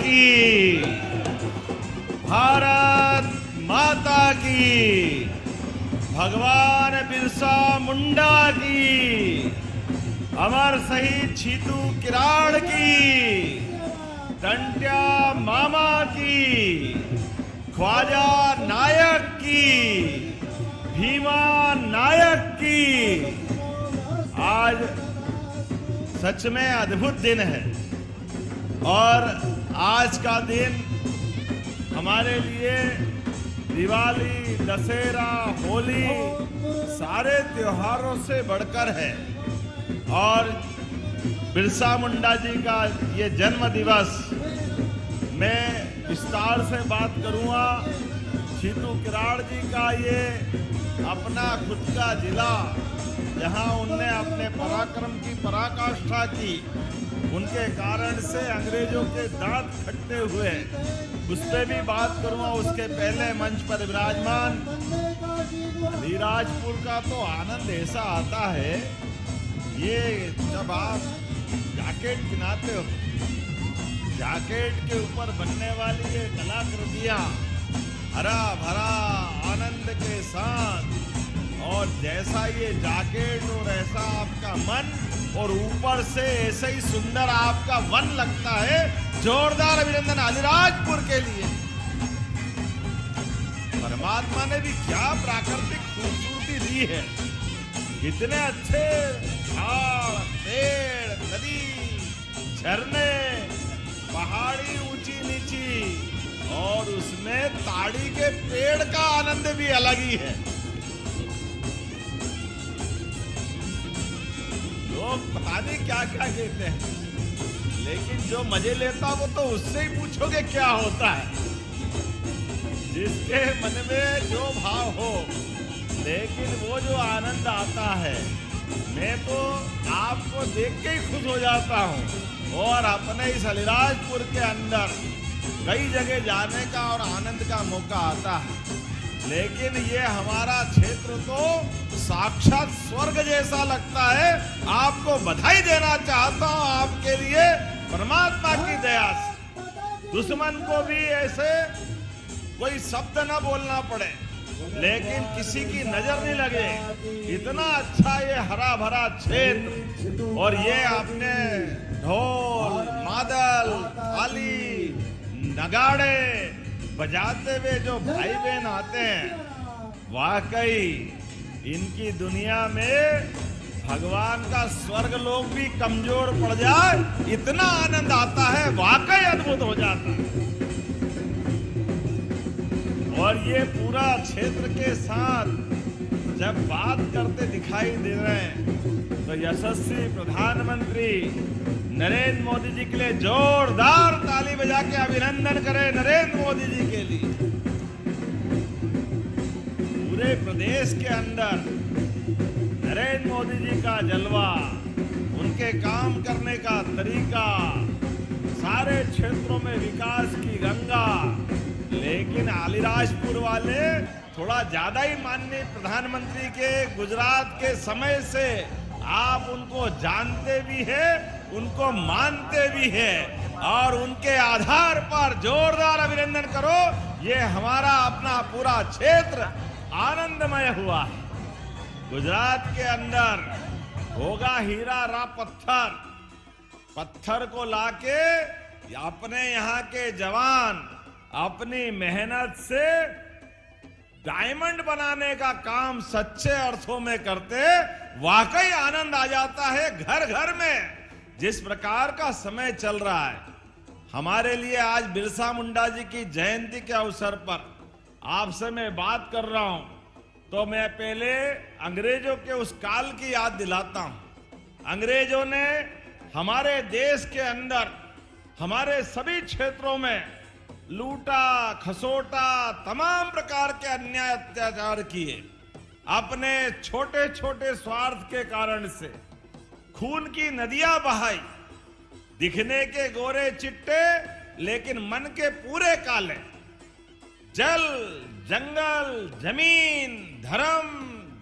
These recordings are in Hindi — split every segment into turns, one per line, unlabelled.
की, भारत माता की, भगवान बिरसा मुंडा की, अमर शहीद छीतू किराड़ की, टंट्या मामा की, ख्वाजा नायक की, भीमा नायक की। आज सच में अद्भुत दिन है और आज का दिन हमारे लिए दिवाली, दशहरा, होली सारे त्योहारों से बढ़कर है। और बिरसा मुंडा जी का ये जन्म दिवस मैं विस्तार से बात करूंगा। छीतू किराड़ जी का ये अपना खुद का जिला जहां उनने अपने पराक्रम की पराकाष्ठा की, उनके कारण से अंग्रेजों के दांत खट्टे हुए, उस पर भी बात करूंगा। उसके पहले मंच पर विराजमान अलीराजपुर का तो आनंद ऐसा आता है, ये जब आप जैकेट पहनाते हो, जैकेट के ऊपर बनने वाली ये कलाकृतियां हरा भरा आनंद के साथ, और जैसा ये जैकेट और ऐसा आपका मन, और ऊपर से ऐसे ही सुंदर आपका वन लगता है। जोरदार अभिनंदन अलीराजपुर के लिए। परमात्मा ने भी क्या प्राकृतिक खूबसूरती दी है, कितने अच्छे झाड़, पेड़, नदी, झरने, पहाड़ी ऊंची नीची, और उसमें ताड़ी के पेड़ का आनंद भी अलग ही है। लोग पता नहीं क्या क्या कहते हैं, लेकिन जो मजे लेता हो तो उससे ही पूछोगे क्या होता है। जिसके मन में जो भाव हो, लेकिन वो जो आनंद आता है, मैं तो आपको देख के ही खुश हो जाता हूँ। और अपने इस अलीराजपुर के अंदर कई जगह जाने का और आनंद का मौका आता है, लेकिन ये हमारा क्षेत्र तो साक्षात स्वर्ग जैसा लगता है। आपको बधाई देना चाहता हूँ आपके लिए, परमात्मा की दया से। दुश्मन को भी ऐसे कोई शब्द ना बोलना पड़े, लेकिन किसी की नजर नहीं लगे, इतना अच्छा ये हरा भरा क्षेत्र। और ये आपने ढोल, मादल, थाली, नगाड़े बजाते हुए जो भाई बहन आते हैं, वाकई इनकी दुनिया में भगवान का स्वर्ग लोग भी कमजोर पड़ जाए, इतना आनंद आता है, वाकई अद्भुत हो जाता है। और ये पूरा क्षेत्र के साथ जब बात करते दिखाई दे रहे हैं, तो यशस्वी प्रधानमंत्री नरेंद्र मोदी जी के लिए जोरदार ताली बजा के अभिनंदन करें। नरेंद्र मोदी जी के लिए पूरे प्रदेश के अंदर नरेंद्र मोदी जी का जलवा, उनके काम करने का तरीका, सारे क्षेत्रों में विकास की गंगा। लेकिन अलीराजपुर वाले थोड़ा ज्यादा ही माननीय प्रधानमंत्री के गुजरात के समय से आप उनको जानते भी हैं, उनको मानते भी हैं, और उनके आधार पर जोरदार अभिनंदन करो। ये हमारा अपना पूरा क्षेत्र आनंदमय हुआ है। गुजरात के अंदर होगा हीरा रा पत्थर, पत्थर को लाके अपने यहाँ के जवान अपनी मेहनत से डायमंड बनाने का काम सच्चे अर्थों में करते, वाकई आनंद आ जाता है घर घर में। जिस प्रकार का समय चल रहा है, हमारे लिए आज बिरसा मुंडा जी की जयंती के अवसर पर आपसे मैं बात कर रहा हूं, तो मैं पहले अंग्रेजों के उस काल की याद दिलाता हूं। अंग्रेजों ने हमारे देश के अंदर हमारे सभी क्षेत्रों में लूटा, खसोटा, तमाम प्रकार के अन्याय अत्याचार किए। अपने छोटे छोटे स्वार्थ के कारण से खून की नदियां बहाई, दिखने के गोरे चिट्टे लेकिन मन के पूरे काले। जल, जंगल, जमीन, धर्म,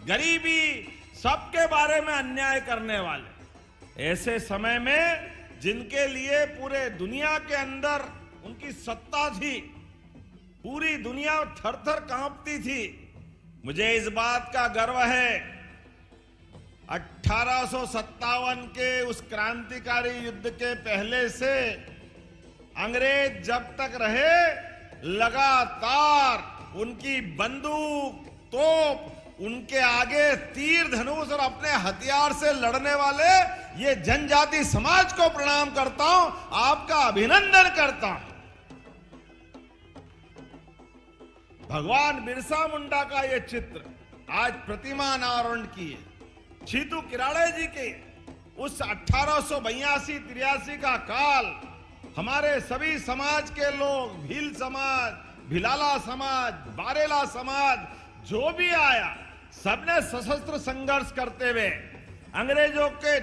गरीबी, सबके बारे में अन्याय करने वाले। ऐसे समय में जिनके लिए पूरे दुनिया के अंदर उनकी सत्ता थी, पूरी दुनिया थर-थर कांपती थी। मुझे इस बात का गर्व है, 1857 के उस क्रांतिकारी युद्ध के पहले से अंग्रेज जब तक रहे, लगातार उनकी बंदूक, तोप, उनके आगे तीर धनुष और अपने हथियार से लड़ने वाले ये जनजाति समाज को प्रणाम करता हूं, आपका अभिनंदन करता हूं। भगवान बिरसा मुंडा का ये चित्र आज प्रतिमा अनावरण की है। छीतू किराड़े जी के उस 1882-83 का काल हमारे सभी समाज के लोग, भील समाज, भिलाला समाज, बारेला समाज, जो भी आया, सबने सशस्त्र संघर्ष करते हुए अंग्रेजों के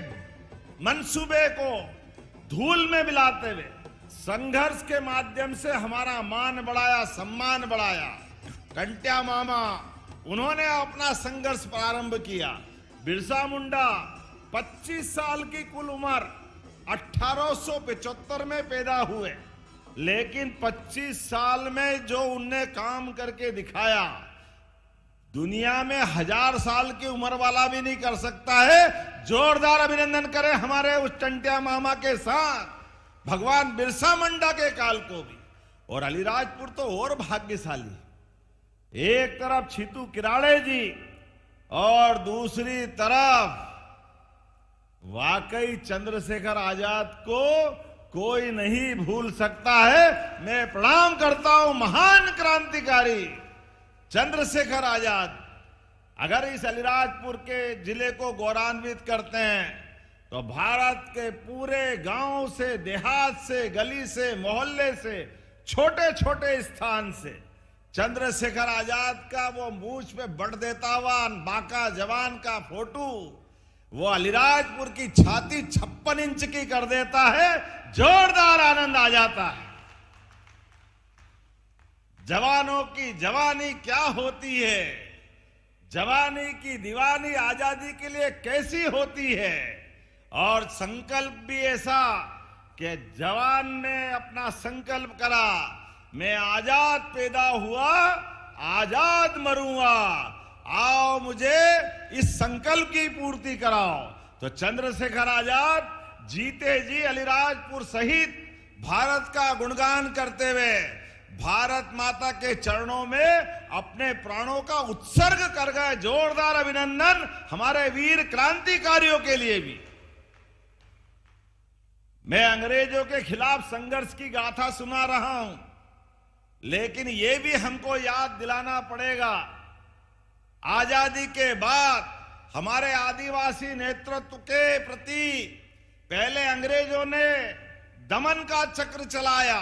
मंसूबे को धूल में मिलाते हुए संघर्ष के माध्यम से हमारा मान बढ़ाया, सम्मान बढ़ाया। टंट्या मामा, उन्होंने अपना संघर्ष प्रारंभ किया। बिरसा मुंडा 25 साल की कुल उम्र, 1875 में पैदा हुए, लेकिन 25 साल में जो उनने काम करके दिखाया, दुनिया में 1000 साल की उम्र वाला भी नहीं कर सकता है। जोरदार अभिनंदन करें हमारे उस टंट्या मामा के साथ, भगवान बिरसा मुंडा के काल को भी। और अलीराजपुर तो और भाग्यशाली, एक तरफ छीतू किराड़े जी और दूसरी तरफ वाकई चंद्रशेखर आजाद को कोई नहीं भूल सकता है। मैं प्रणाम करता हूं महान क्रांतिकारी चंद्रशेखर आजाद। अगर इस अलीराजपुर के जिले को गौरवान्वित करते हैं तो भारत के पूरे गांव से, देहात से, गली से, मोहल्ले से, छोटे छोटे स्थान से चंद्रशेखर आजाद का वो मूंछ पे बट देता हुआ बांका जवान का फोटो वो अलीराजपुर की छाती 56 इंच की कर देता है। जोरदार आनंद आ जाता है। जवानों की जवानी क्या होती है, जवानी की दीवानी आजादी के लिए कैसी होती है। और संकल्प भी ऐसा कि जवान ने अपना संकल्प करा, मैं आजाद पैदा हुआ, आजाद मरूंगा, आओ मुझे इस संकल्प की पूर्ति कराओ। तो चंद्रशेखर आजाद जीते जी अलीराजपुर सहित भारत का गुणगान करते हुए भारत माता के चरणों में अपने प्राणों का उत्सर्ग कर गए। जोरदार अभिनंदन हमारे वीर क्रांतिकारियों के लिए भी। मैं अंग्रेजों के खिलाफ संघर्ष की गाथा सुना रहा हूं, लेकिन यह भी हमको याद दिलाना पड़ेगा, आजादी के बाद हमारे आदिवासी नेतृत्व के प्रति पहले अंग्रेजों ने दमन का चक्र चलाया,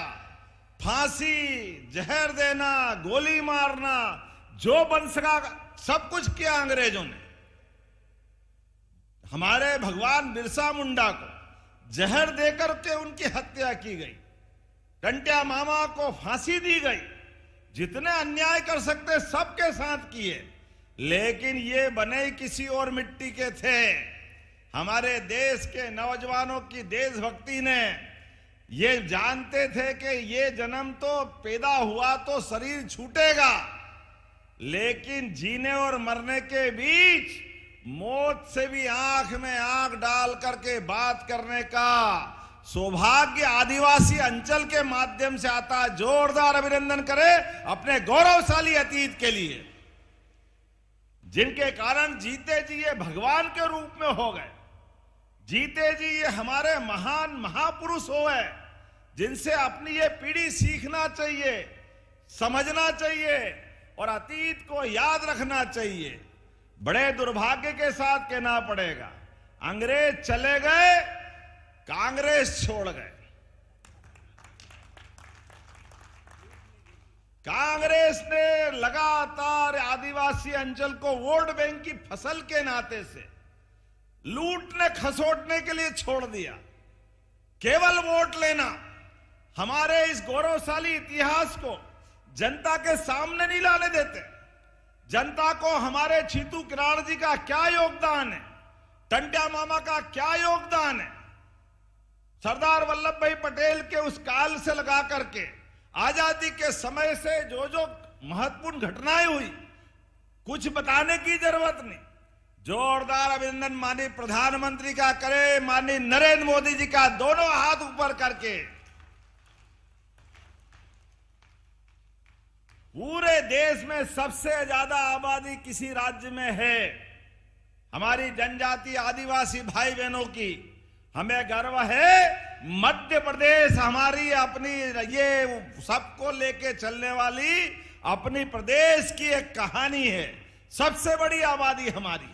फांसी, जहर देना, गोली मारना, जो बन सका सब कुछ किया अंग्रेजों ने। हमारे भगवान बिरसा मुंडा को जहर देकर के उनकी हत्या की गई, टंट्या मामा को फांसी दी गई, जितने अन्याय कर सकते सबके साथ किए, लेकिन ये बने किसी और मिट्टी के थे। हमारे देश के नौजवानों की देशभक्ति ने ये जानते थे कि ये जन्म तो पैदा हुआ तो शरीर छूटेगा, लेकिन जीने और मरने के बीच मौत से भी आंख में आंख डाल करके बात करने का सौभाग्य आदिवासी अंचल के माध्यम से आता है। जोरदार अभिनंदन करें अपने गौरवशाली अतीत के लिए, जिनके कारण जीते जी ये भगवान के रूप में हो गए, जीते जी ये हमारे महान महापुरुष हो गए, जिनसे अपनी ये पीढ़ी सीखना चाहिए, समझना चाहिए और अतीत को याद रखना चाहिए। बड़े दुर्भाग्य के साथ कहना पड़ेगा, अंग्रेज चले गए, कांग्रेस छोड़ गए। कांग्रेस ने लगातार आदिवासी अंचल को वोट बैंक की फसल के नाते से लूटने खसोटने के लिए छोड़ दिया। केवल वोट लेना, हमारे इस गौरवशाली इतिहास को जनता के सामने नहीं लाने देते। जनता को हमारे छीतू किराड़ जी का क्या योगदान है, टंट्या मामा का क्या योगदान है, सरदार वल्लभ भाई पटेल के उस काल से लगा करके आजादी के समय से जो जो महत्वपूर्ण घटनाएं हुई, कुछ बताने की जरूरत नहीं। जोरदार अभिनंदन माननीय प्रधानमंत्री का करे, माननीय नरेंद्र मोदी जी का दोनों हाथ ऊपर करके। पूरे देश में सबसे ज्यादा आबादी किसी राज्य में है हमारी जनजाति आदिवासी भाई बहनों की। हमें गर्व है मध्य प्रदेश हमारी अपनी ये सबको लेके चलने वाली अपनी प्रदेश की एक कहानी है। सबसे बड़ी आबादी हमारी,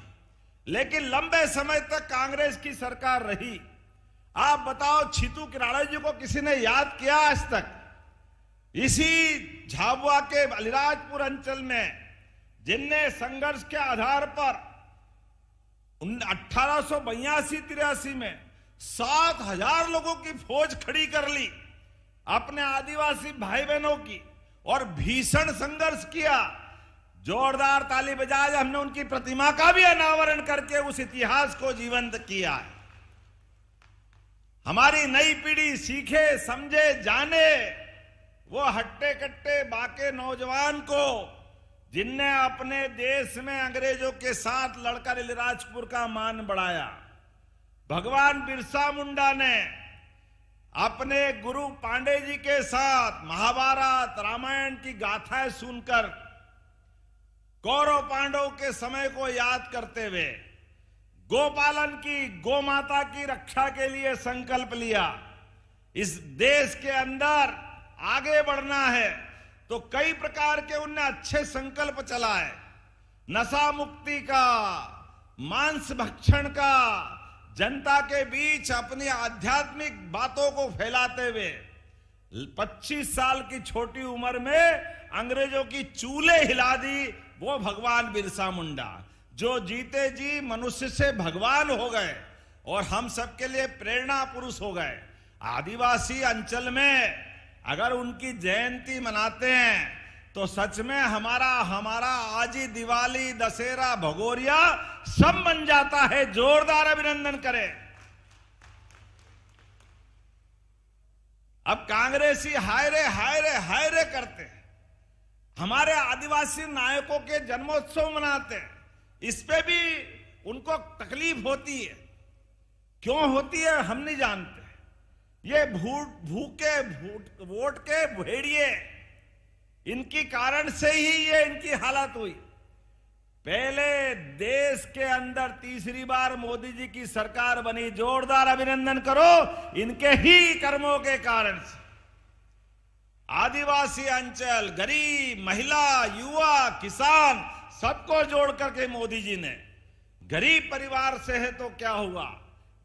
लेकिन लंबे समय तक कांग्रेस की सरकार रही। आप बताओ, छितू किराड़ा जी को किसी ने याद किया आज तक? इसी झाबुआ के अलीराजपुर अंचल में जिनने संघर्ष के आधार पर 1882-83 में 7,000 लोगों की फौज खड़ी कर ली अपने आदिवासी भाई बहनों की और भीषण संघर्ष किया। जोरदार ताली बजाए हमने उनकी प्रतिमा का भी अनावरण करके उस इतिहास को जीवंत किया है। हमारी नई पीढ़ी सीखे, समझे, जाने वो हट्टे कट्टे बाके नौजवान को जिनने अपने देश में अंग्रेजों के साथ लड़कर अलीराजपुर का मान बढ़ाया। भगवान बिरसा मुंडा ने अपने गुरु पांडे जी के साथ महाभारत रामायण की गाथाएं सुनकर कौरव पांडव के समय को याद करते हुए गोपालन की, गौ माता की रक्षा के लिए संकल्प लिया। इस देश के अंदर आगे बढ़ना है तो कई प्रकार के उनने अच्छे संकल्प चलाए। नशा मुक्ति का, मांस भक्षण का, जनता के बीच अपनी आध्यात्मिक बातों को फैलाते हुए 25 साल की छोटी उम्र में अंग्रेजों की चूल्हे हिला दी वो भगवान बिरसा मुंडा, जो जीते जी मनुष्य से भगवान हो गए और हम सबके लिए प्रेरणा पुरुष हो गए। आदिवासी अंचल में अगर उनकी जयंती मनाते हैं तो सच में हमारा आज ही दिवाली, दशहरा, भगोरिया सब बन जाता है। जोरदार अभिनंदन करें। अब कांग्रेसी हाय रे करते हैं, हमारे आदिवासी नायकों के जन्मोत्सव मनाते हैं, इस पे भी उनको तकलीफ होती है। क्यों होती है हम नहीं जानते। ये भूखे वोट के भेड़िए, इनकी कारण से ही ये इनकी हालत हुई। पहले देश के अंदर तीसरी बार मोदी जी की सरकार बनी, जोरदार अभिनंदन करो इनके ही कर्मों के कारण से। आदिवासी अंचल, गरीब, महिला, युवा, किसान सबको जोड़ करके मोदी जी ने, गरीब परिवार से है तो क्या हुआ,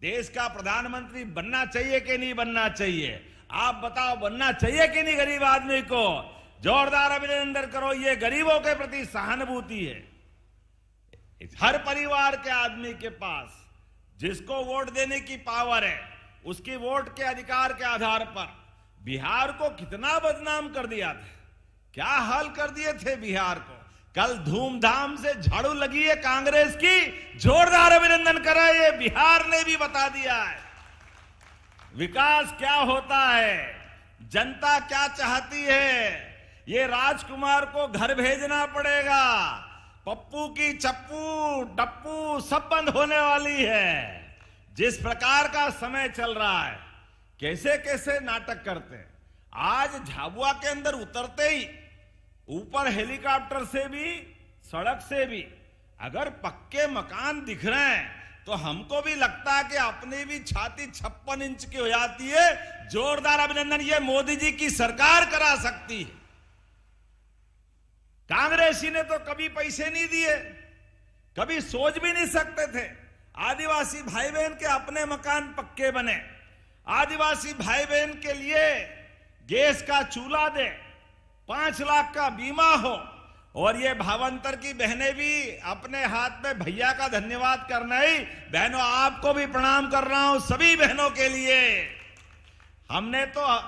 देश का प्रधानमंत्री बनना चाहिए कि नहीं बनना चाहिए? आप बताओ, बनना चाहिए कि नहीं गरीब आदमी को? जोरदार अभिनंदन करो। ये गरीबों के प्रति सहानुभूति है। हर परिवार के आदमी के पास जिसको वोट देने की पावर है, उसकी वोट के अधिकार के आधार पर बिहार को कितना बदनाम कर दिया था, क्या हाल कर दिए थे बिहार को। कल धूमधाम से झाड़ू लगी है कांग्रेस की, जोरदार अभिनंदन करें। ये बिहार ने भी बता दिया है विकास क्या होता है, जनता क्या चाहती है। ये राजकुमार को घर भेजना पड़ेगा, पप्पू की चप्पू टप्पू सब बंद होने वाली है। जिस प्रकार का समय चल रहा है, कैसे कैसे नाटक करते हैं। आज झाबुआ के अंदर उतरते ही ऊपर हेलीकॉप्टर से भी, सड़क से भी अगर पक्के मकान दिख रहे हैं तो हमको भी लगता है कि अपनी भी छाती 56 इंच की हो जाती है। जोरदार अभिनंदन, ये मोदी जी की सरकार करा सकती है। कांग्रेसी ने तो कभी पैसे नहीं दिए, कभी सोच भी नहीं सकते थे आदिवासी भाई बहन के अपने मकान पक्के बने, आदिवासी भाई बहन के लिए गैस का चूल्हा दे, 5 लाख का बीमा हो। और ये भावांतर की बहनें भी अपने हाथ में भैया का धन्यवाद करना ही। बहनों, आपको भी प्रणाम कर रहा हूं, सभी बहनों के लिए। हमने तो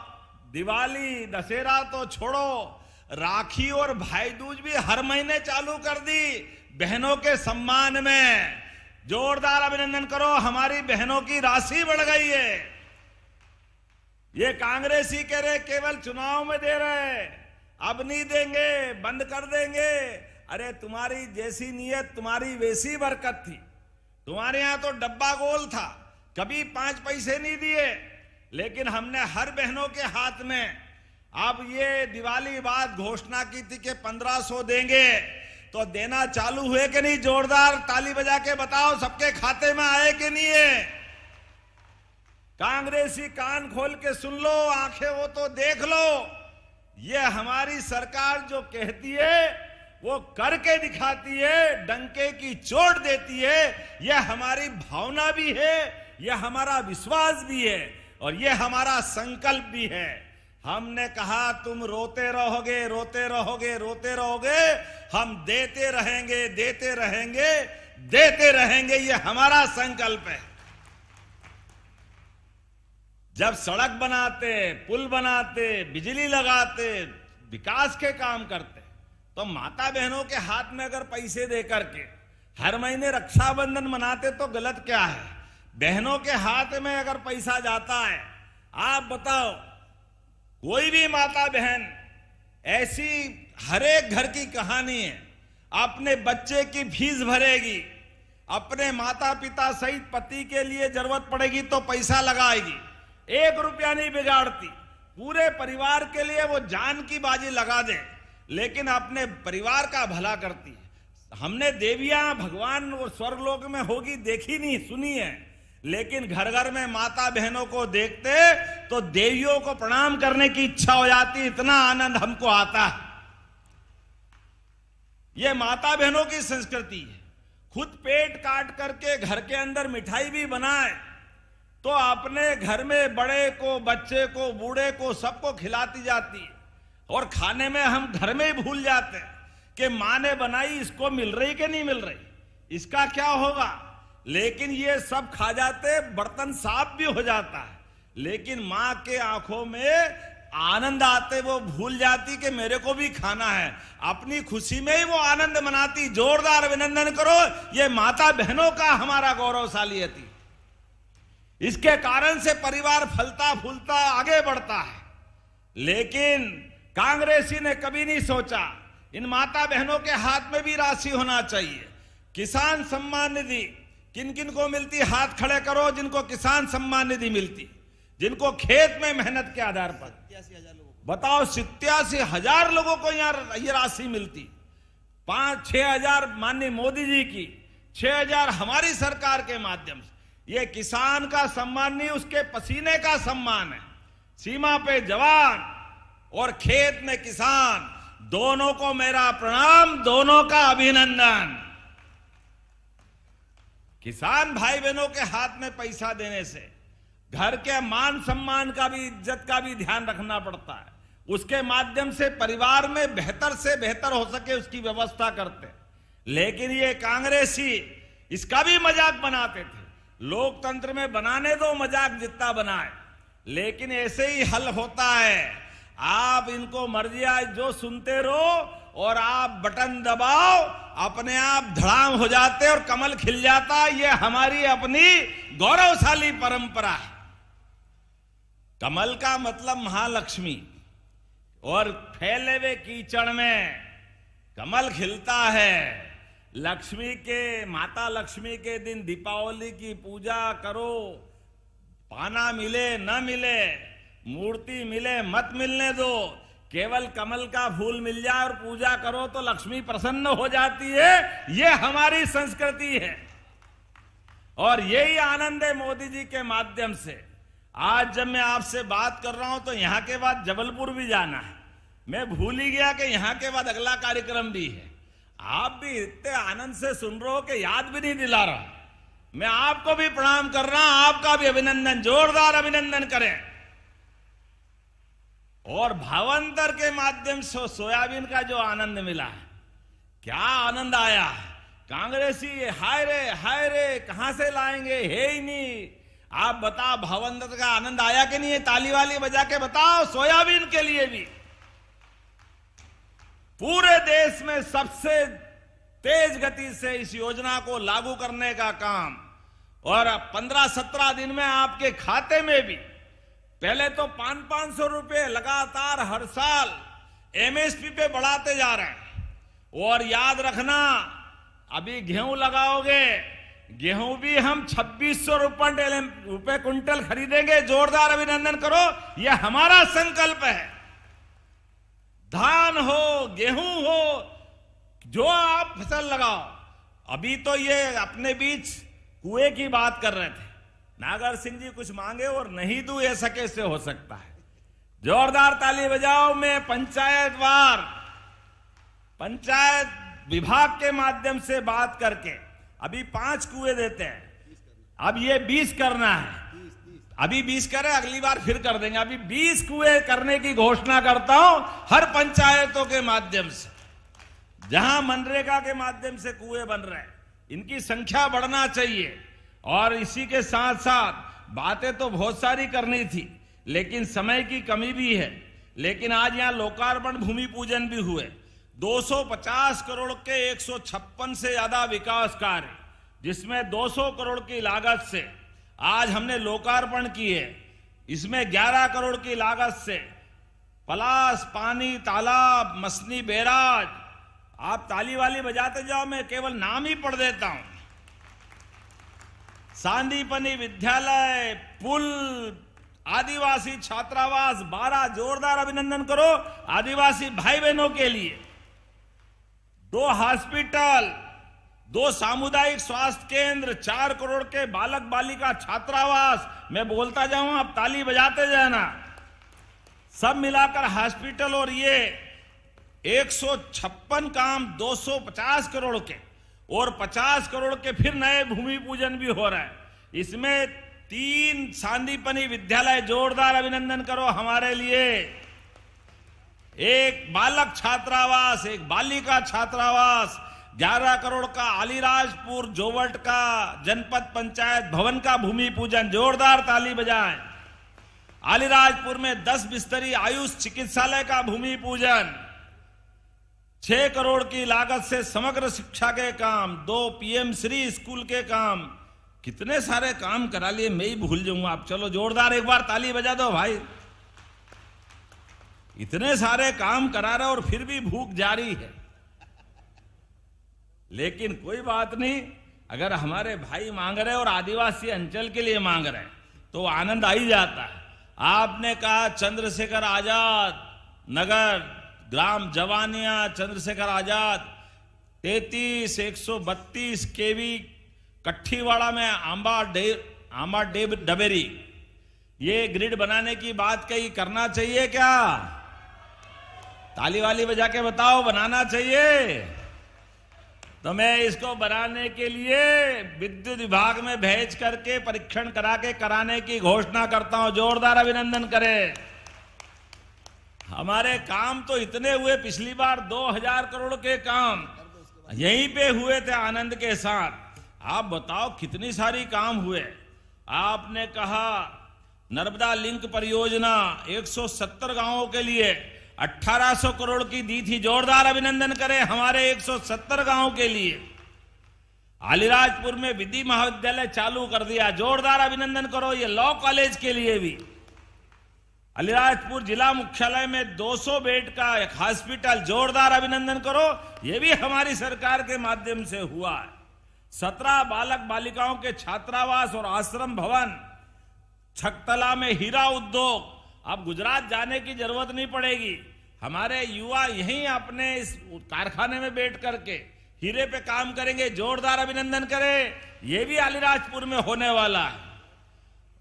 दिवाली, दशहरा तो छोड़ो, राखी और भाई दूज भी हर महीने चालू कर दी बहनों के सम्मान में। जोरदार अभिनंदन करो, हमारी बहनों की राशि बढ़ गई है। ये कांग्रेसी कह रहे केवल चुनाव में दे रहे, अब नहीं देंगे, बंद कर देंगे। अरे तुम्हारी जैसी नीयत तुम्हारी वैसी बरकत थी। तुम्हारे यहां तो डब्बा गोल था, कभी 5 पैसे नहीं दिए, लेकिन हमने हर बहनों के हाथ में अब ये दिवाली बाद घोषणा की थी कि 1500 देंगे, तो देना चालू हुए कि नहीं? जोरदार ताली बजा के बताओ, सबके खाते में आए कि नहीं है? कांग्रेसी कान खोल के सुन लो, आंखें हो तो देख लो। ये हमारी सरकार जो कहती है वो करके दिखाती है, डंके की चोट देती है। यह हमारी भावना भी है, यह हमारा विश्वास भी है, और यह हमारा संकल्प भी है। हमने कहा तुम रोते रहोगे, रोते रहोगे, रोते रहोगे, हम देते रहेंगे, देते रहेंगे, देते रहेंगे। यह हमारा संकल्प है। जब सड़क बनाते, पुल बनाते, बिजली लगाते, विकास के काम करते, तो माता बहनों के हाथ में अगर पैसे दे करके हर महीने रक्षाबंधन मनाते तो गलत क्या है? बहनों के हाथ में अगर पैसा जाता है, आप बताओ, कोई भी माता बहन ऐसी हर एक घर की कहानी है, अपने बच्चे की फीस भरेगी, अपने माता पिता सहित पति के लिए जरूरत पड़ेगी तो पैसा लगाएगी, 1 रुपया नहीं बिगाड़ती, पूरे परिवार के लिए वो जान की बाजी लगा दे, लेकिन अपने परिवार का भला करती है। हमने देवियां भगवान और स्वर्गलोक में होगी देखी नहीं, सुनी है, लेकिन घर घर में माता बहनों को देखते तो देवियों को प्रणाम करने की इच्छा हो जाती, इतना आनंद हमको आता है। यह माता बहनों की संस्कृति है। खुद पेट काट करके घर के अंदर मिठाई भी बनाए तो अपने घर में बड़े को, बच्चे को, बूढ़े को, सबको खिलाती जाती है, और खाने में हम घर में ही भूल जाते हैं कि मां ने बनाई, इसको मिल रही कि नहीं मिल रही, इसका क्या होगा। लेकिन ये सब खा जाते, बर्तन साफ भी हो जाता है, लेकिन मां के आंखों में आनंद आते, वो भूल जाती कि मेरे को भी खाना है, अपनी खुशी में ही वो आनंद मनाती। जोरदार अभिनंदन करो, ये माता बहनों का हमारा गौरवशाली है। इसके कारण से परिवार फलता फूलता आगे बढ़ता है। लेकिन कांग्रेसी ने कभी नहीं सोचा इन माता बहनों के हाथ में भी राशि होना चाहिए। किसान सम्मान निधि किन किन को मिलती? हाथ खड़े करो जिनको किसान सम्मान निधि मिलती, जिनको खेत में मेहनत के आधार पर। बताओ, 87,000 लोगों को यहाँ ये राशि मिलती। 5-6 हजार माननीय मोदी जी की, 6 हजार हमारी सरकार के माध्यम से। ये किसान का सम्मान नहीं, उसके पसीने का सम्मान है। सीमा पे जवान और खेत में किसान, दोनों को मेरा प्रणाम, दोनों का अभिनंदन। किसान भाई बहनों के हाथ में पैसा देने से घर के मान सम्मान का भी, इज्जत का भी ध्यान रखना पड़ता है। उसके माध्यम से परिवार में बेहतर से बेहतर हो सके उसकी व्यवस्था करते। लेकिन ये कांग्रेसी इसका भी मजाक बनाते थे। लोकतंत्र में बनाने दो मजाक जितना बनाए, लेकिन ऐसे ही हल होता है। आप इनको मर्जी आए जो सुनते रहो और आप बटन दबाओ, अपने आप धड़ाम हो जाते और कमल खिल जाता। ये हमारी अपनी गौरवशाली परंपरा है। कमल का मतलब महालक्ष्मी, और फैले हुए कीचड़ में कमल खिलता है। लक्ष्मी के, माता लक्ष्मी के दिन दीपावली की पूजा करो, पाना मिले न मिले, मूर्ति मिले मत मिलने दो, केवल कमल का फूल मिल जाए और पूजा करो तो लक्ष्मी प्रसन्न हो जाती है। ये हमारी संस्कृति है और यही आनंद है मोदी जी के माध्यम से। आज जब मैं आपसे बात कर रहा हूं तो यहां के बाद जबलपुर भी जाना है। मैं भूल ही गया कि यहां के बाद अगला कार्यक्रम भी है। आप भी इतने आनंद से सुन रहे हो कि याद भी नहीं दिला रहा। मैं आपको भी प्रणाम कर रहा हूं, आपका भी अभिनंदन, जोरदार अभिनंदन करें। और भावांतर के माध्यम से सोयाबीन का जो आनंद मिला है, क्या आनंद आया। कांग्रेसी हाय रे कहां से लाएंगे, है ही नहीं। आप बताओ, भावांतर का आनंद आया कि नहीं है? ताली वाली बजा के बताओ। सोयाबीन के लिए भी पूरे देश में सबसे तेज गति से इस योजना को लागू करने का काम, और 15-17 दिन में आपके खाते में भी पहले तो 500-500 रुपए लगातार हर साल एमएसपी पे बढ़ाते जा रहे हैं। और याद रखना, अभी गेहूं लगाओगे, गेहूं भी हम 2600 रुपए क्विंटल खरीदेंगे। जोरदार अभिनंदन करो, यह हमारा संकल्प है। धान हो, गेहूं हो, जो आप फसल लगाओ। अभी तो ये अपने बीच कुएं की बात कर रहे थे, नागर सिंह जी कुछ मांगे और नहीं दूं, ऐसा कैसे हो सकता है? जोरदार ताली बजाओ। मैं पंचायतवार, पंचायत विभाग के माध्यम से बात करके अभी 5 कुएं देते हैं। अब ये 20 करना है। अभी 20 करें, अगली बार फिर कर देंगे। अभी 20 कुएं करने की घोषणा करता हूं हर पंचायतों के माध्यम से, जहां मनरेगा के माध्यम से कुएं बन रहे हैं। इनकी संख्या बढ़ना चाहिए। और इसी के साथ साथ बातें तो बहुत सारी करनी थी, लेकिन समय की कमी भी है। लेकिन आज यहां लोकार्पण भूमि पूजन भी हुए। 250 करोड़ के 156 से ज्यादा विकास कार्य, जिसमें 200 करोड़ की लागत से आज हमने लोकार्पण किए। इसमें 11 करोड़ की लागत से पलास, पानी, तालाब, मसनी बैराज, आप ताली वाली बजाते जाओ, मैं केवल नाम ही पढ़ देता हूं। सांदीपनी विद्यालय, पुल, आदिवासी छात्रावास 12, जोरदार अभिनंदन करो आदिवासी भाई बहनों के लिए। 2 हॉस्पिटल, 2 सामुदायिक स्वास्थ्य केंद्र, 4 करोड़ के बालक बालिका छात्रावास। मैं बोलता जाऊं, आप ताली बजाते जाना। सब मिलाकर हॉस्पिटल और ये 156 काम 250 करोड़ के, और 50 करोड़ के फिर नए भूमि पूजन भी हो रहा है। इसमें 3 सांदीपनी विद्यालय, जोरदार अभिनंदन करो हमारे लिए। 1 बालक छात्रावास, 1 बालिका छात्रावास, 11 करोड़ का अलीराजपुर जोवट का जनपद पंचायत भवन का भूमि पूजन। जोरदार ताली बजाएं। अलीराजपुर में 10 बिस्तरी आयुष चिकित्सालय का भूमि पूजन। 6 करोड़ की लागत से समग्र शिक्षा के काम, 2 पीएम श्री स्कूल के काम। कितने सारे काम करा लिए, मैं ही भूल जाऊंगा। आप चलो जोरदार एक बार ताली बजा दो भाई। इतने सारे काम करा रहे और फिर भी भूख जारी है। लेकिन कोई बात नहीं, अगर हमारे भाई मांग रहे और आदिवासी अंचल के लिए मांग रहे तो आनंद आ ही जाता है। आपने कहा चंद्रशेखर आजाद नगर, ग्राम जवानिया, चंद्रशेखर आजाद 33 132 केवी कट्ठीवाड़ा में आंबा डबेरी, ये ग्रिड बनाने की बात कही, करना चाहिए क्या? ताली वाली बजा के बताओ, बनाना चाहिए? तो मैं इसको बनाने के लिए विद्युत विभाग में भेज करके परीक्षण करा के कराने की घोषणा करता हूं। जोरदार अभिनंदन करें। हमारे काम तो इतने हुए, पिछली बार 2000 करोड़ के काम यहीं पे हुए थे आनंद के साथ। आप बताओ कितनी सारी काम हुए। आपने कहा नर्मदा लिंक परियोजना 170 गांवों के लिए 1800 करोड़ की दी थी। जोरदार अभिनंदन करें हमारे 170 गांवों के लिए। अलीराजपुर में विधि महाविद्यालय चालू कर दिया। जोरदार अभिनंदन करो। ये लॉ कॉलेज के लिए भी। अलीराजपुर जिला मुख्यालय में 200 बेड का एक हॉस्पिटल। जोरदार अभिनंदन करो। यह भी हमारी सरकार के माध्यम से हुआ है। 17 बालक बालिकाओं के छात्रावास और आश्रम भवन। छकतला में हीरा उद्योग। अब गुजरात जाने की जरूरत नहीं पड़ेगी। हमारे युवा यहीं अपने इस कारखाने में बैठ करके हीरे पे काम करेंगे। जोरदार अभिनंदन करें। यह भी अलीराजपुर में होने वाला है।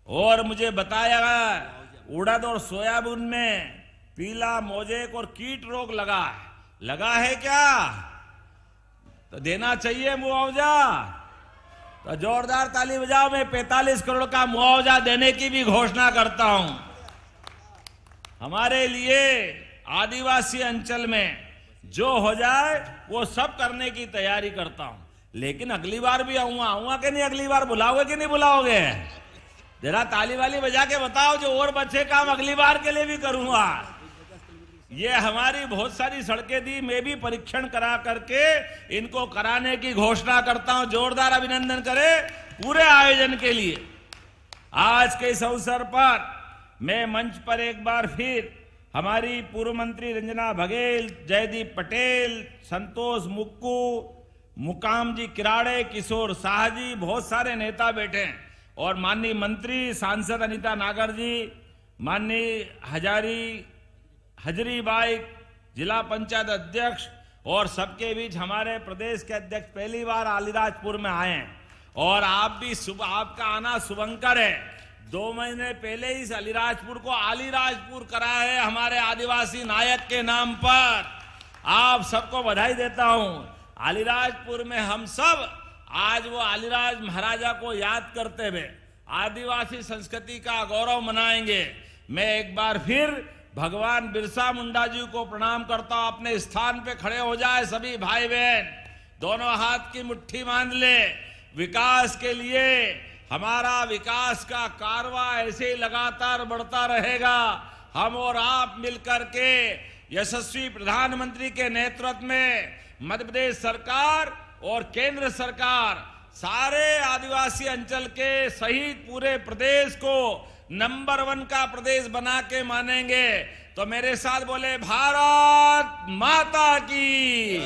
और मुझे बताया गया उड़द और सोयाबीन में पीला मोजेक और कीट रोग लगा है क्या? तो देना चाहिए मुआवजा। तो जोरदार ताली बजाओ। मैं 45 करोड़ का मुआवजा देने की भी घोषणा करता हूं। हमारे लिए आदिवासी अंचल में जो हो जाए वो सब करने की तैयारी करता हूं। लेकिन अगली बार भी आऊंगा कि नहीं? अगली बार बुलाओगे कि नहीं बुलाओगे? जरा ताली वाली बजा के बताओ। जो और बचे काम अगली बार के लिए भी करूंगा। ये हमारी बहुत सारी सड़कें दी, मैं भी परीक्षण करा करके इनको कराने की घोषणा करता हूं। जोरदार अभिनंदन करें पूरे आयोजन के लिए। आज के इस अवसर पर मैं मंच पर एक बार फिर हमारी पूर्व मंत्री रंजना बघेल, जयदीप पटेल, संतोष मुक्कू, मुकाम जी किराड़े, किशोर शाह जी, बहुत सारे नेता बैठे हैं, और माननीय मंत्री सांसद अनीता नागर जी, माननीय हजरीबाई जिला पंचायत अध्यक्ष, और सबके बीच हमारे प्रदेश के अध्यक्ष पहली बार अलीराजपुर में आए हैं, और आपका आना शुभंकर है। 2 महीने पहले इस अलीराजपुर को अलीराजपुर करा है हमारे आदिवासी नायक के नाम पर। आप सबको बधाई देता हूं। अलीराजपुर में हम सब आज वो अलीराज महाराजा को याद करते हुए आदिवासी संस्कृति का गौरव मनाएंगे। मैं एक बार फिर भगवान बिरसा मुंडा जी को प्रणाम करता हूं। अपने स्थान पे खड़े हो जाए सभी भाई बहन, दोनों हाथ की मुट्ठी बांध ले। विकास के लिए हमारा विकास का कारवां ऐसे ही लगातार बढ़ता रहेगा। हम और आप मिलकर के यशस्वी प्रधानमंत्री के नेतृत्व में मध्य प्रदेश सरकार और केंद्र सरकार सारे आदिवासी अंचल के सहित पूरे प्रदेश को नंबर 1 का प्रदेश बना के मानेंगे। तो मेरे साथ बोले, भारत माता की।